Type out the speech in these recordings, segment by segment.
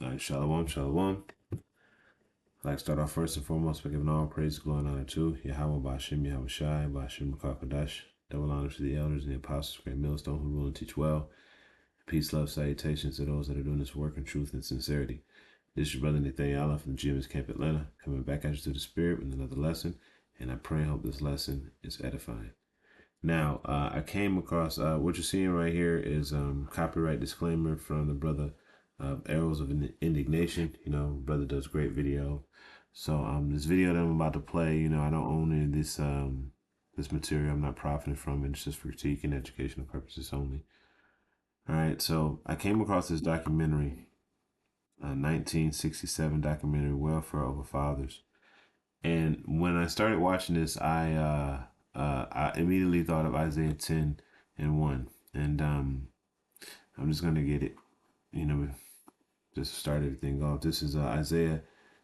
All right, shalom, shalom. I'd like to start off first and foremost by giving all praise, glory, and honor to Yahweh, Ba'ashem, Yahweh Shai, Ba'ashem, Kakadash. Double honor to the elders and the apostles, great millstone who rule and teach well. Peace, love, salutations to those that are doing this work in truth and sincerity. This is your brother Nathaniel from the GMS Camp Atlanta, coming back at you through the Spirit with another lesson, and I pray and hope this lesson is edifying. Now, I came across what you're seeing right here is copyright disclaimer from the brother Arrows of Indignation. You know, brother does great video. So this video that I'm about to play, you know, I don't own any of this material. I'm not profiting from it. It's just for critique and educational purposes only. All right, so I came across this documentary, 1967 documentary, Welfare Over Fathers. And when I started watching this, I immediately thought of Isaiah 10:1. And I'm just going to get it, you know, just start everything off. This is Isaiah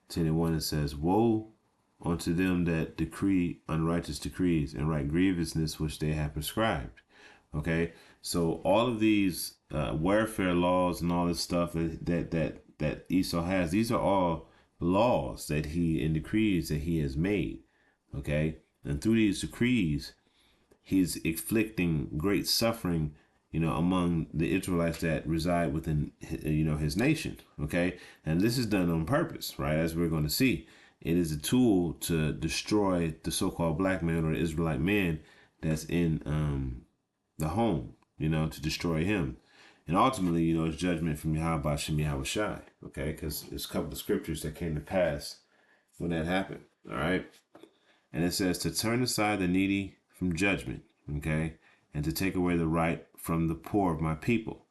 10:1. It says, "Woe unto them that decree unrighteous decrees and write grievousness which they have prescribed." Okay, so all of these welfare laws and all this stuff that Esau has, these are all laws that he and decrees that he has made. Okay, and through these decrees, he's inflicting great suffering, you know, among the Israelites that reside within, you know, his nation. Okay, and this is done on purpose, right? As we're going to see, it is a tool to destroy the so-called black man or the Israelite man that's in the home, you know, to destroy him. And ultimately, you know, it's judgment from Yahweh Ba'ashem Yahweh Shai, okay? Because there's a couple of scriptures that came to pass when that happened, all right? And it says to turn aside the needy from judgment, okay? And to take away the right from the poor of my people,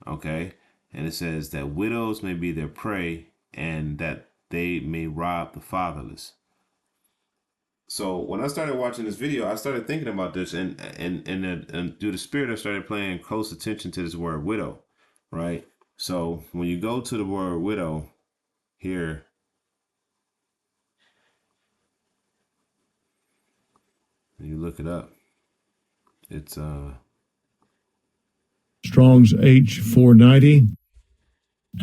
okay? And it says that widows may be their prey and that they may rob the fatherless. So when I started watching this video, I started thinking about this, and through the Spirit, I started paying close attention to this word widow, right? So when you go to the word widow here, and you look it up, it's Strong's H490,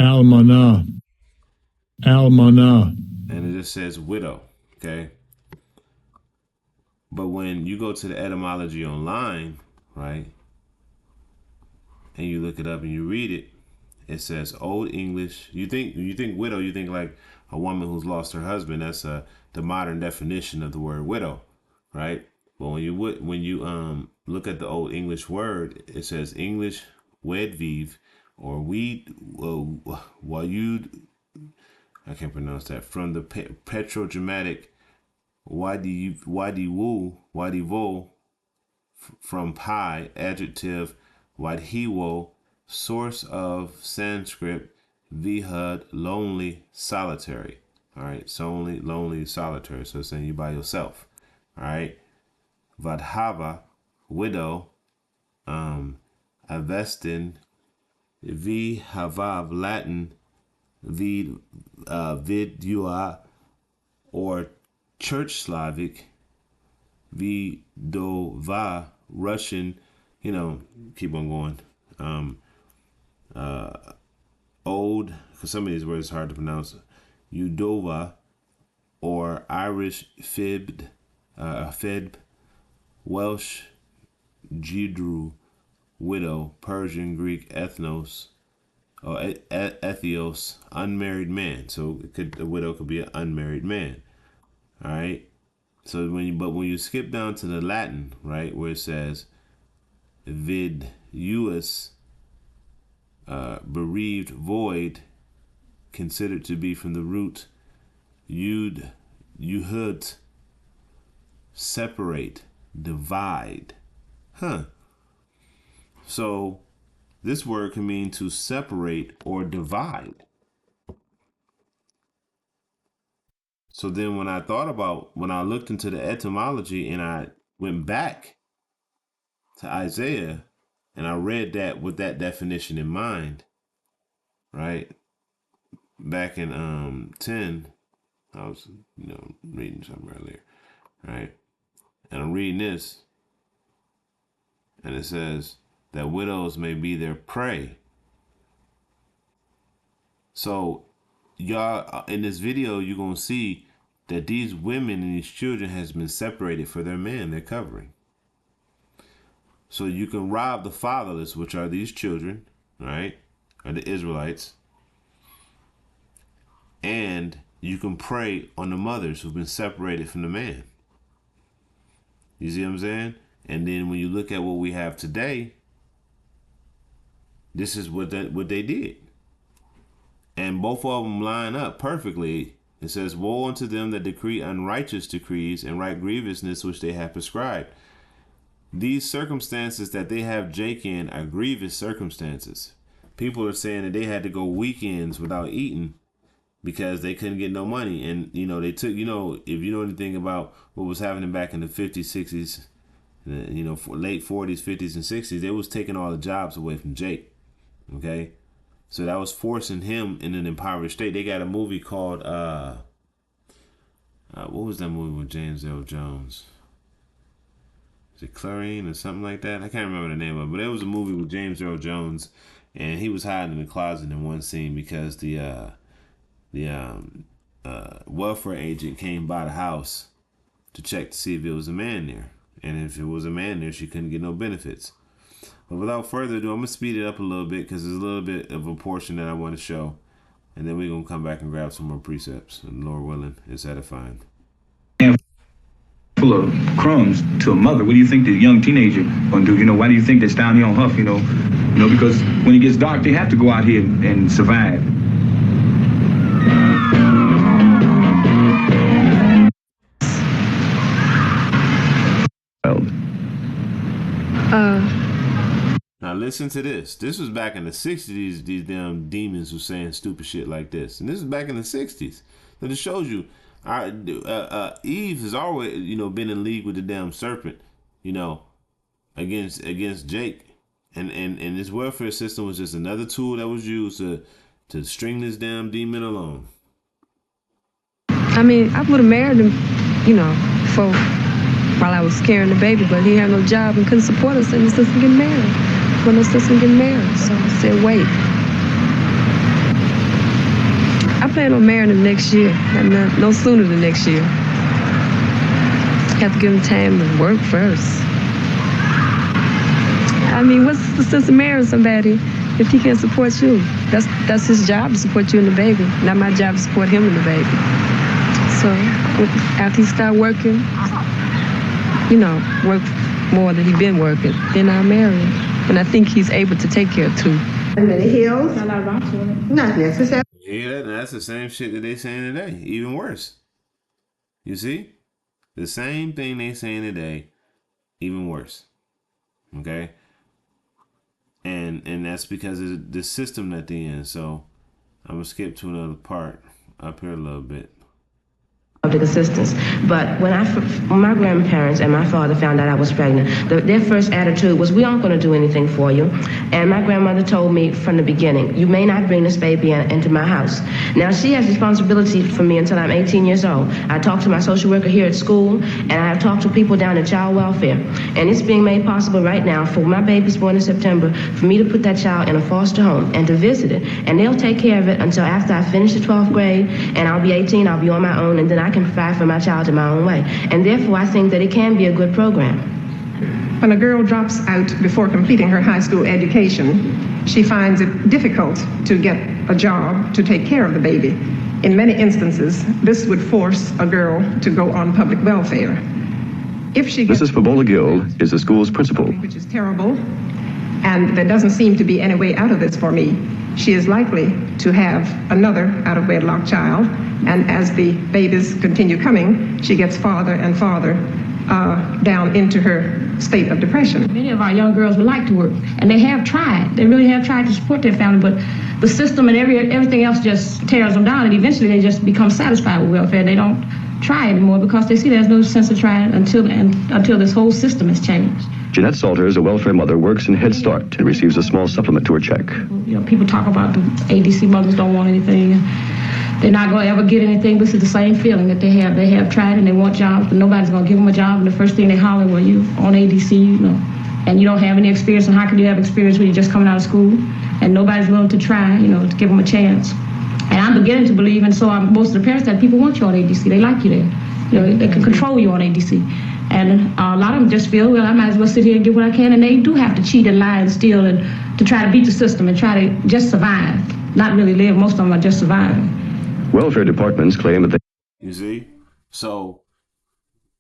almanah, and it just says widow, okay? But when you go to the etymology online, right, and you look it up and you read it, it says Old English. You think widow, you think like a woman who's lost her husband. That's the modern definition of the word widow, right? But when you look at the Old English word, it says English wedvive or weed wayud. I can't pronounce that. From the Petro-Dramatic wadivo, from pi, adjective wadhiwo, source of Sanskrit vihud, lonely, solitary. All right, so only lonely, solitary. So it's saying you by yourself. All right, vadhava, widow, avestin, vihavav, Latin, vidua, or Church Slavic, vidova, Russian. You know, keep on going. Old, because some of these words are hard to pronounce, Udova, or Irish fib, Welsh Jidru, widow, Persian, Greek ethnos, or ethios, unmarried man. So a widow could be an unmarried man. All right. So when you skip down to the Latin, right, where it says vid uus, bereaved, void, considered to be from the root yuhut, separate, divide. So this word can mean to separate or divide. So then when I looked into the etymology and I went back to Isaiah and I read that with that definition in mind, right? Back in 10, I was, you know, reading something earlier, right? And I'm reading this, and it says that widows may be their prey. So y'all in this video, you're gonna see that these women and these children has been separated for their man, their covering. So you can rob the fatherless, which are these children, right, or the Israelites, and you can prey on the mothers who've been separated from the man. You see what I'm saying? And then when you look at what we have today, this is what they did. And both of them line up perfectly. It says, woe unto them that decree unrighteous decrees and write grievousness which they have prescribed. These circumstances that they have Jake in are grievous circumstances. People are saying that they had to go weekends without eating because they couldn't get no money. And, they took, if you know anything about what was happening back in the 50s, 60s, late 40s, 50s, and 60s, they was taking all the jobs away from Jake. Okay? So that was forcing him in an impoverished state. They got a movie called, what was that movie with James L. Jones? Is it Clarine or something like that? I can't remember the name of it, but it was a movie with James Earl Jones, and he was hiding in the closet in one scene because the welfare agent came by the house to check to see if it was a man there, and if it was a man there, she couldn't get no benefits. But without further ado, I'm gonna speed it up a little bit because there's a little bit of a portion that I want to show, and then we're gonna come back and grab some more precepts. And Lord willing, it's edifying. Full of crumbs to a mother. What do you think the young teenager gonna do? Why do you think that's down here on Huff? Because when it gets dark, they have to go out here and survive. Now listen to this. This was back in the 60s. These damn demons were saying stupid shit like this, and this is back in the 60s. So this shows you, Eve has always, been in league with the damn serpent, against Jake, and this welfare system was just another tool that was used to string this damn demon along. I mean, I would have married him, while I was carrying the baby, but he had no job and couldn't support us, and his sister getting married. When his sister getting married, so I said, wait. I plan on marrying him next year, and no sooner than next year. Have to give him time to work first. I mean, what's the sense of marrying somebody if he can't support you? That's his job to support you and the baby, not my job to support him and the baby. So after he start working, work more than he been working, then I'll marry him. And I think he's able to take care of two. And the hills? Not necessarily. Yeah, that's the same shit that they saying today. Even worse. You see? The same thing they saying today, even worse. Okay? And that's because of the system that they in. So I'm gonna skip to another part up here a little bit. Assistance. But when my grandparents and my father found out I was pregnant, their first attitude was, we aren't going to do anything for you. And my grandmother told me from the beginning, you may not bring this baby into my house. Now she has responsibility for me until I'm 18 years old. I talked to my social worker here at school, and I have talked to people down at child welfare. And it's being made possible right now for my baby's born in September for me to put that child in a foster home and to visit it. And they'll take care of it until after I finish the 12th grade, and I'll be 18, I'll be on my own, and then I can provide for my child in my own way. And therefore, I think that it can be a good program. When a girl drops out before completing her high school education, she finds it difficult to get a job to take care of the baby. In many instances, this would force a girl to go on public welfare. If she gets Mrs. Fabola Gill is the school's principal. Which is terrible, and there doesn't seem to be any way out of this for me. She is likely to have another out-of-wedlock child, and as the babies continue coming, she gets farther and farther down into her state of depression. Many of our young girls would like to work, and they have tried. They really have tried to support their family, but the system and everything else just tears them down, and eventually they just become satisfied with welfare. They don't try anymore because they see there's no sense of trying until this whole system has changed. Jeanette Salters, a welfare mother, works in Head Start and receives a small supplement to her check. People talk about the ADC mothers don't want anything. They're not going to ever get anything. This is the same feeling that they have. They have tried and they want jobs, but nobody's going to give them a job. And the first thing they holler, well, you on ADC, and you don't have any experience. And how can you have experience when you're just coming out of school? And nobody's willing to try, to give them a chance. And I'm beginning to believe, and so are most of the parents, that people want you on ADC. They like you there. You know, they can control you on ADC. And a lot of them just feel, well, I might as well sit here and get what I can. And they do have to cheat and lie and steal and to try to beat the system and try to just survive, not really live. Most of them are just surviving. Welfare departments claim that they... You see? So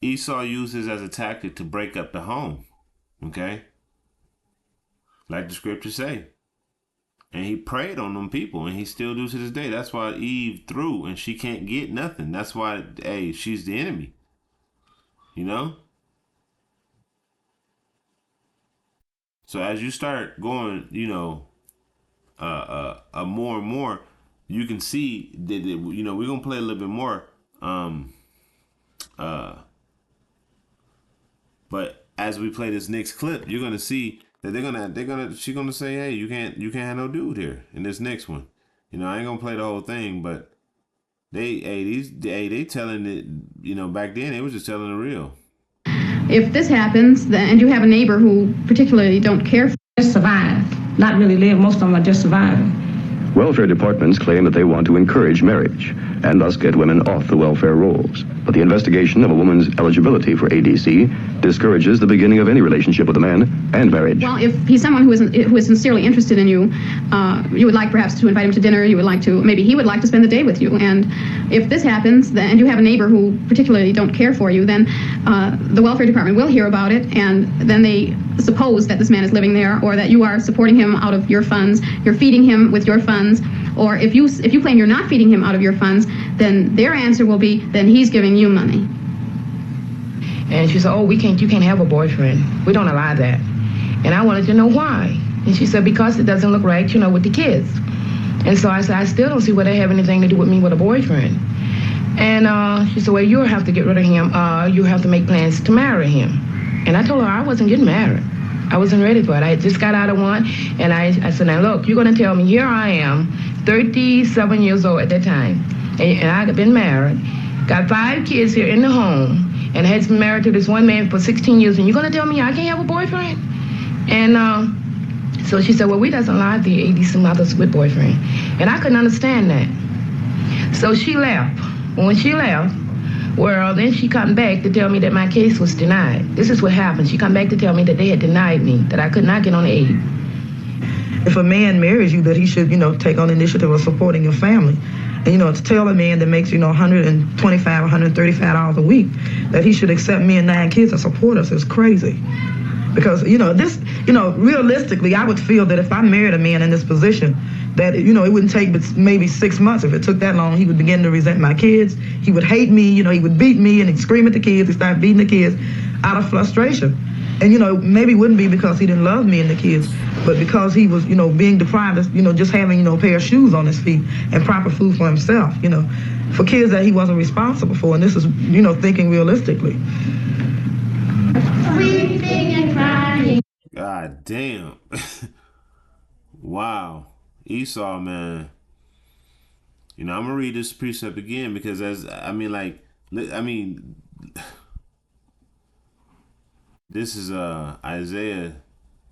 Esau uses as a tactic to break up the home. Okay? Like the scriptures say. And he preyed on them people, and he still do to this day. That's why Eve threw, and she can't get nothing. That's why, hey, she's the enemy. You know? So as you start going, more and more, you can see that, we're gonna play a little bit more. But as we play this next clip, you're gonna see that she's gonna say, hey, you can't have no dude here in this next one. I ain't gonna play the whole thing, but they telling it, back then they was just telling the real. If this happens, then, and you have a neighbor who particularly don't care for Just survive, not really live. Most of them are just surviving. Welfare departments claim that they want to encourage marriage and thus get women off the welfare rolls. But the investigation of a woman's eligibility for ADC discourages the beginning of any relationship with a man and marriage. Well, if he's someone who is sincerely interested in you, you would like perhaps to invite him to dinner. Maybe he would like to spend the day with you. And if this happens, then, and you have a neighbor who particularly don't care for you, then the welfare department will hear about it, and then they suppose that this man is living there, or that you are supporting him out of your funds, you're feeding him with your funds, or if you claim you're not feeding him out of your funds, then their answer will be, then he's giving you money. And she said, oh, you can't have a boyfriend. We don't allow that. And I wanted to know why. And she said, because it doesn't look right, with the kids. And so I said, I still don't see why they have anything to do with me with a boyfriend. And she said, well, you'll have to get rid of him. You have to make plans to marry him. And I told her I wasn't getting married. I wasn't ready for it. I had just got out of one. And I said, now look, you're going to tell me, here I am, 37 years old at that time. And I had been married, got 5 kids here in the home, and had been married to this one man for 16 years. And you're going to tell me I can't have a boyfriend? And so she said, well, we doesn't allow the ADC mothers with boyfriend. And I couldn't understand that. So she left. When she left, well, then she come back to tell me that my case was denied. This is what happened. She come back to tell me that they had denied me, that I could not get on the aid. If a man marries you, that he should, take on the initiative of supporting your family. And, to tell a man that makes, $125, $135 a week, that he should accept me and 9 kids and support us is crazy. Because, realistically, I would feel that if I married a man in this position, that, it wouldn't take but maybe 6 months. If it took that long, he would begin to resent my kids. He would hate me, he would beat me, and he'd scream at the kids. He'd start beating the kids out of frustration. And, maybe it wouldn't be because he didn't love me and the kids, but because he was, being deprived of, just having, a pair of shoes on his feet and proper food for himself, for kids that he wasn't responsible for. And this is, thinking realistically. Weeping and crying. God damn. Wow. Esau, man. I'm gonna read this precept again because this is Isaiah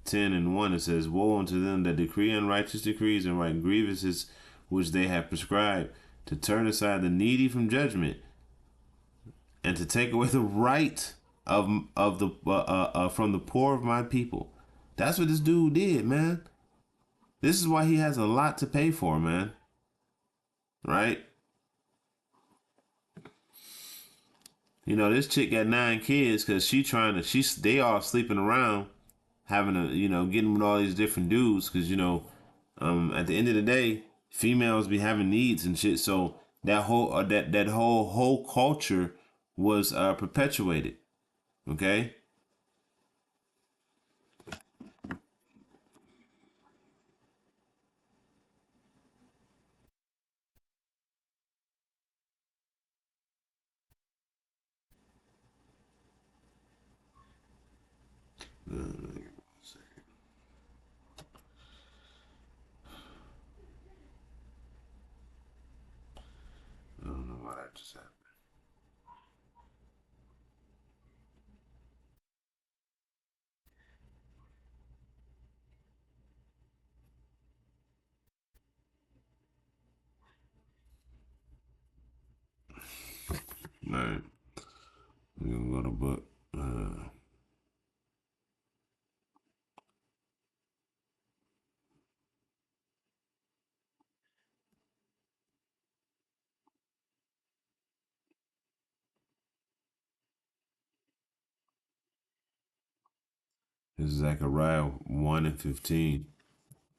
10:1. It says, woe unto them that decree unrighteous decrees and write grievances which they have prescribed, to turn aside the needy from judgment, and to take away the right from the poor of my people. That's what this dude did, man. This is why he has a lot to pay for, man. Right? This chick got 9 kids because they all sleeping around, having getting with all these different dudes. Because, at the end of the day, females be having needs and shit. So that whole culture was perpetuated. Okay? I don't know why that just happened. All right. We're going to go to book. This is Zechariah 1:15.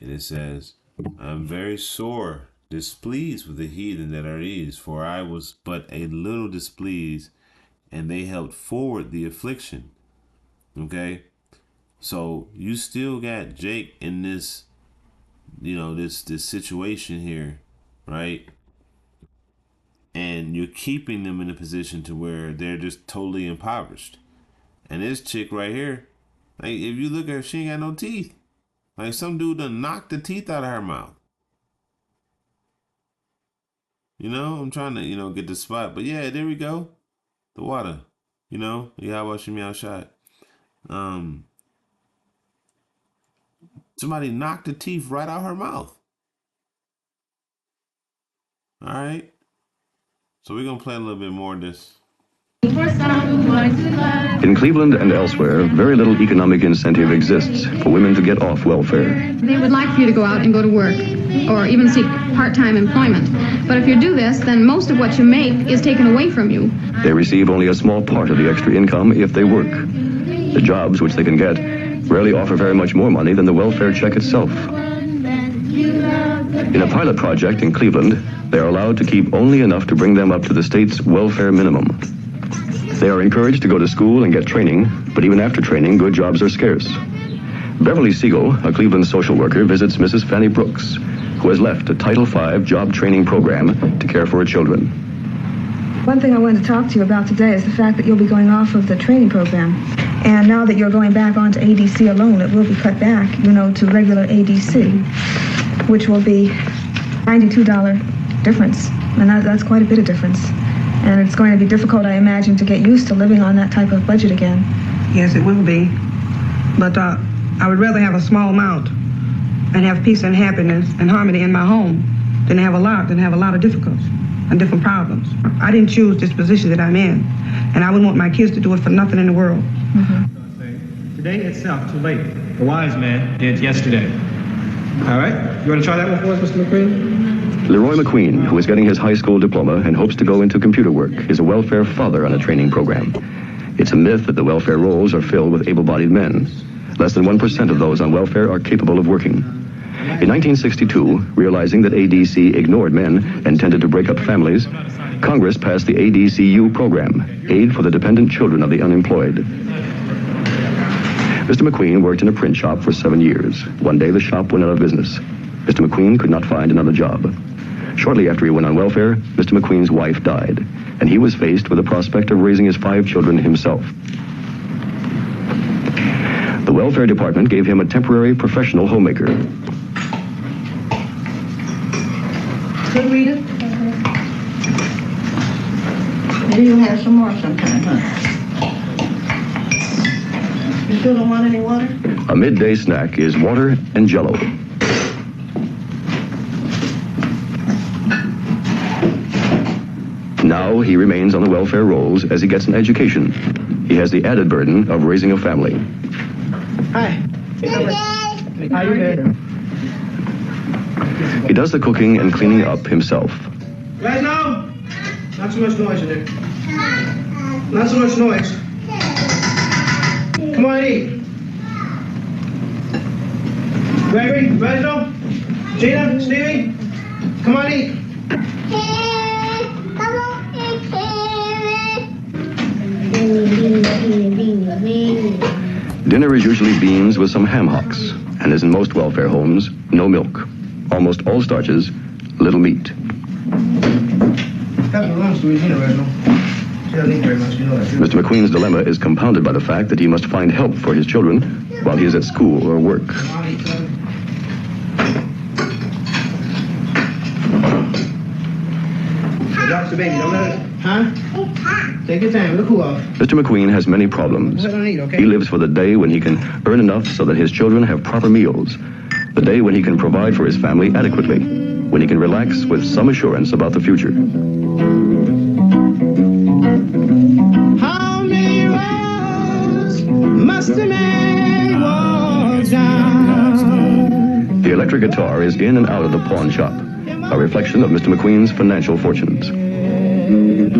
And it says, I'm very sore displeased with the heathen that are these, for I was but a little displeased, and they helped forward the affliction. Okay? So you still got Jake in this, this situation here, right? And you're keeping them in a position to where they're just totally impoverished. And this chick right here, like if you look at her, she ain't got no teeth. Like some dude done knocked the teeth out of her mouth. I'm trying to, get the spot. But yeah, there we go. The water. Yahweh Shemi shot. Somebody knocked the teeth right out her mouth. All right. So we're going to play a little bit more of this. In Cleveland and elsewhere, very little economic incentive exists for women to get off welfare. They would like for you to go out and go to work or even seek part-time employment. But if you do this, then most of what you make is taken away from you. They receive only a small part of the extra income if they work. The jobs which they can get rarely offer very much more money than the welfare check itself. In a pilot project in Cleveland, they are allowed to keep only enough to bring them up to the state's welfare minimum. They are encouraged to go to school and get training, but even after training, good jobs are scarce. Beverly Siegel, a Cleveland social worker, visits Mrs. Fanny Brooks, who has left a Title V job training program to care for her children. One thing I wanted to talk to you about today is the fact that you'll be going off of the training program. And now that you're going back onto ADC alone, it will be cut back, to regular ADC, which will be $92 difference. And that's quite a bit of difference. And it's going to be difficult, I imagine, to get used to living on that type of budget again. Yes, it will be. But I would rather have a small amount and have peace and happiness and harmony in my home than have a lot of difficulties and different problems. I didn't choose this position that I'm in, and I wouldn't want my kids to do it for nothing in the world. Mm-hmm. Today itself, too late. The wise man did yesterday. All right? You want to try that one for us, Mr. McQueen? Leroy McQueen, who is getting his high school diploma and hopes to go into computer work, is a welfare father on a training program. It's a myth that the welfare rolls are filled with able-bodied men. Less than 1% of those on welfare are capable of working. In 1962, realizing that ADC ignored men and tended to break up families, Congress passed the ADCU program, Aid for the Dependent Children of the Unemployed. Mr. McQueen worked in a print shop for 7 years. One day, the shop went out of business. Mr. McQueen could not find another job. Shortly after he went on welfare, Mr. McQueen's wife died, and he was faced with the prospect of raising his 5 children himself. The welfare department gave him a temporary professional homemaker. Good, Rita? Maybe you'll have some more sometime, huh? You still don't want any water? A midday snack is water and Jell-O. Now he remains on the welfare rolls as he gets an education. He has the added burden of raising a family. Hi. How you doing? He does the cooking and cleaning up himself. Guys, no! Not too much noise in there. Not so much noise. Come on, eat. Gregory, Reginald, Gina, Stevie, come on, eat. Dinner is usually beans with some ham hocks, and as in most welfare homes, no milk. Almost all starches, little meat. That belongs to Regina, Reginald. She doesn't eat very much, you know that. Mr. McQueen's dilemma is compounded by the fact that he must find help for his children while he is at school or work. Watch the baby, don't let it, huh? Take your time, look who off. Mr. McQueen has many problems. He lives for the day when he can earn enough so that his children have proper meals. The day when he can provide for his family adequately. When he can relax with some assurance about the future. must a man walk down. The electric guitar is in and out of the pawn shop, a reflection of Mr. McQueen's financial fortunes. And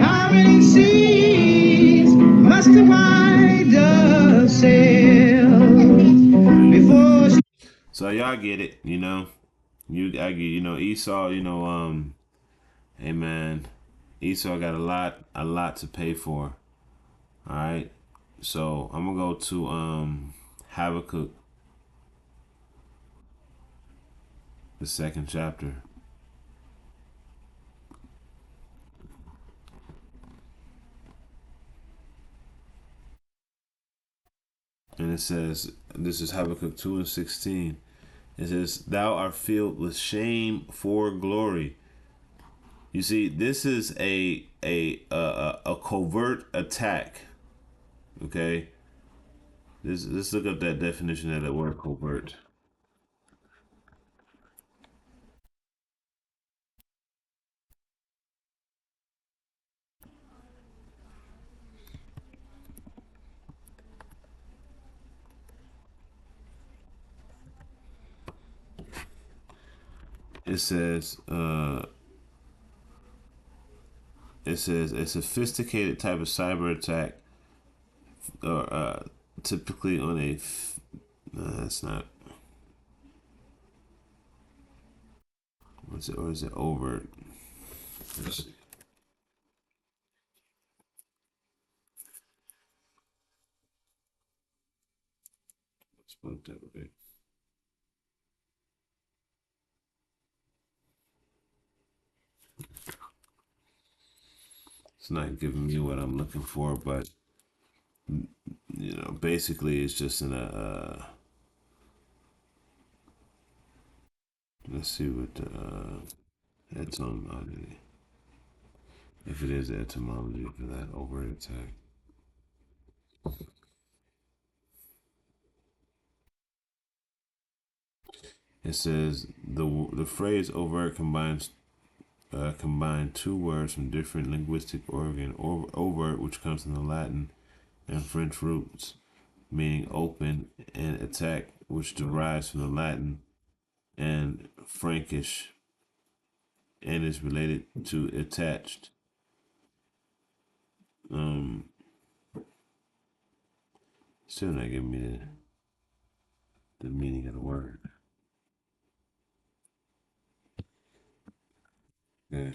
how many seas must a white dove sail before she... So y'all get it, you know. Esau, hey man, Esau got a lot to pay for. All right. So I'm gonna go to Habakkuk, the second chapter. And it says, this is Habakkuk 2:16. It says, "Thou art filled with shame for glory." You see, this is a covert attack. Okay, let's look up that definition of that word covert. It says a sophisticated type of cyber attack, or typically on a. That's not. What's it? Or is it overt? Let's see. Let's put that way. It's not giving me what I'm looking for, but basically it's just in a. Let's see what the etymology. If it is the etymology for that overt attack. It says the phrase overt combine two words from different linguistic origin. Overt, which comes from the Latin and French roots, meaning open, and attack, which derives from the Latin and Frankish and is related to attached. Still not giving me the meaning of the word. Okay.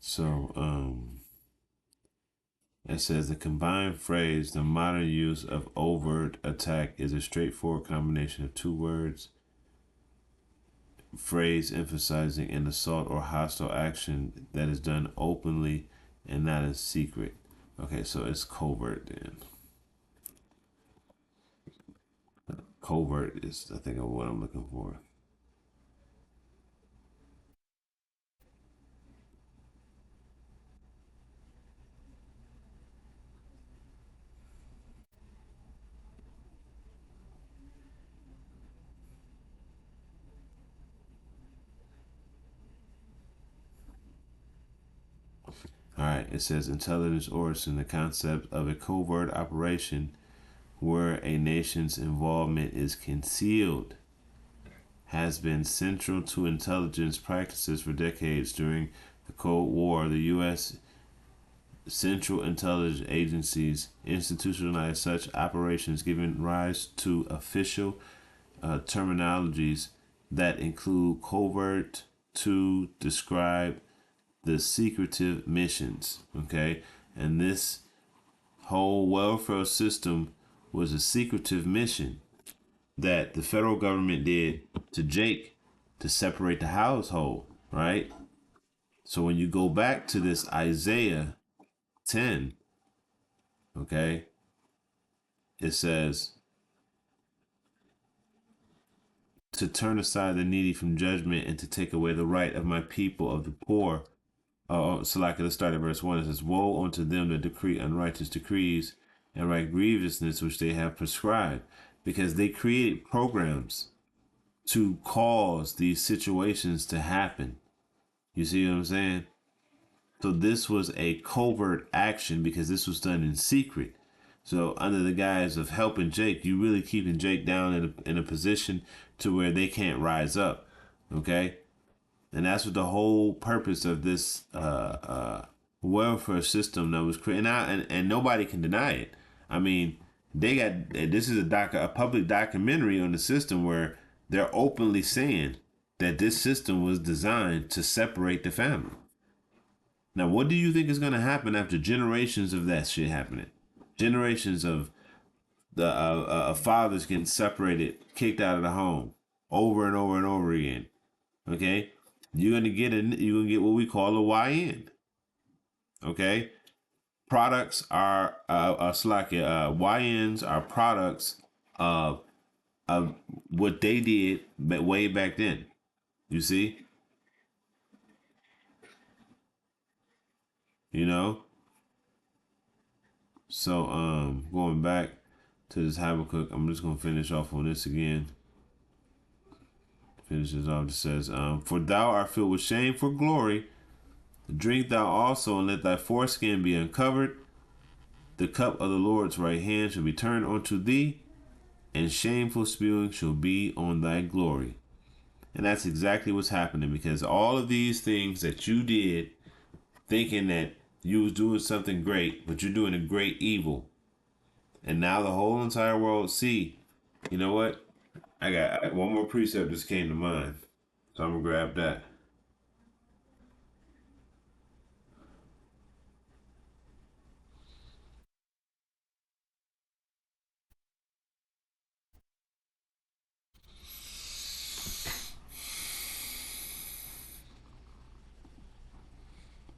So, it says the combined phrase, the modern use of overt attack, is a straightforward combination of two words, phrase emphasizing an assault or hostile action that is done openly and not in secret. Okay, so it's covert then. Covert is, I think, of what I'm looking for. All right, it says intelligence origin, the concept of a covert operation where a nation's involvement is concealed, has been central to intelligence practices for decades. During the Cold War, the U.S. Central Intelligence Agencies institutionalized such operations, giving rise to official terminologies that include covert to describe the secretive missions. Okay, and this whole welfare system was a secretive mission that the federal government did to Jake to separate the household, right? So when you go back to this Isaiah 10, okay, it says to turn aside the needy from judgment and to take away the right of my people, of the poor. So like let's start at verse 1. It says, "Woe unto them that decree unrighteous decrees and write grievousness which they have prescribed," because they created programs to cause these situations to happen. You see what I'm saying? So this was a covert action because this was done in secret. So under the guise of helping Jake, you really keeping Jake down in a position to where they can't rise up. Okay? And that's what the whole purpose of this welfare system that was created. And nobody can deny it. I mean, this is a public documentary on the system where they're openly saying that this system was designed to separate the family. Now, what do you think is going to happen after generations of that shit happening? Generations of the fathers getting separated, kicked out of the home, over and over and over again. Okay, you're gonna get what we call a YN. Okay, products are YNs are products of what they did way back then. You see, you know. So going back to this Habakkuk, I'm just gonna finish off on this again. Finishes off. It says, "For thou art filled with shame for glory. Drink thou also, and let thy foreskin be uncovered. The cup of the Lord's right hand shall be turned unto thee, and shameful spewing shall be on thy glory." And that's exactly what's happening, because all of these things that you did, thinking that you was doing something great, but you're doing a great evil. And now the whole entire world see, you know what? I got one more precept just came to mind. So I'm going to grab that.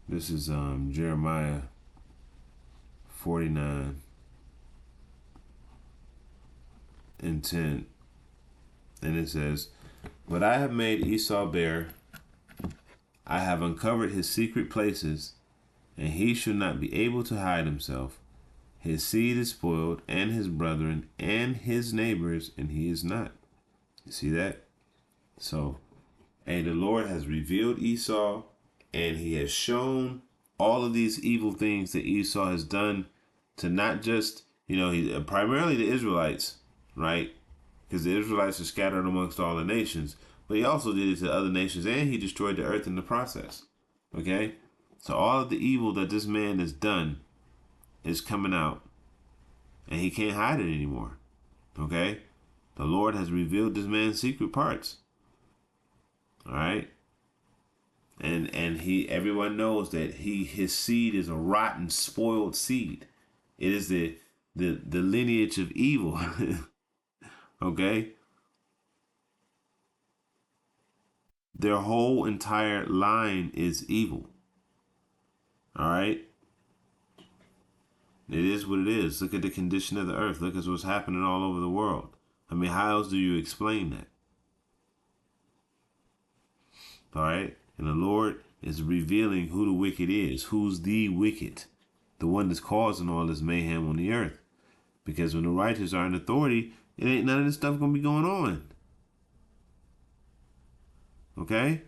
This is Jeremiah 49 and 10. And it says, "But I have made Esau bare. I have uncovered his secret places, and he shall not be able to hide himself. His seed is spoiled, and his brethren, and his neighbors, and he is not." You see that? So, the Lord has revealed Esau, and he has shown all of these evil things that Esau has done to not just, primarily the Israelites, right? Because the Israelites are scattered amongst all the nations. But he also did it to other nations, and he destroyed the earth in the process. Okay? So all of the evil that this man has done is coming out, and he can't hide it anymore. Okay? The Lord has revealed this man's secret parts. All right? And everyone knows that his seed is a rotten, spoiled seed. It is the lineage of evil. Okay? Their whole entire line is evil. All right? It is what it is. Look at the condition of the earth. Look at what's happening all over the world. I mean, how else do you explain that? All right? And the Lord is revealing who the wicked is. Who's the wicked? The one that's causing all this mayhem on the earth. Because when the righteous are in authority, it ain't none of this stuff gonna be going on. Okay?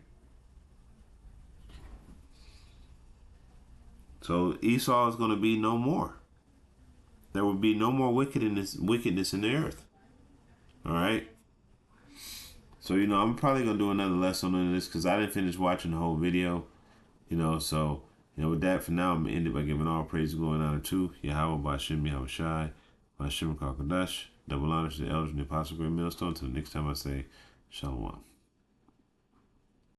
So Esau is gonna be no more. There will be no more wickedness in the earth. All right? So, I'm probably going to do another lesson on this because I didn't finish watching the whole video. So, with that, for now, I'm going to end it by giving all praise, glory, and honor to Yahweh, Bashim, Yahweh Shai, Bashim, Kakadash, double honor to the elders and the apostle, great millstone. Until the next time I say, Shalom.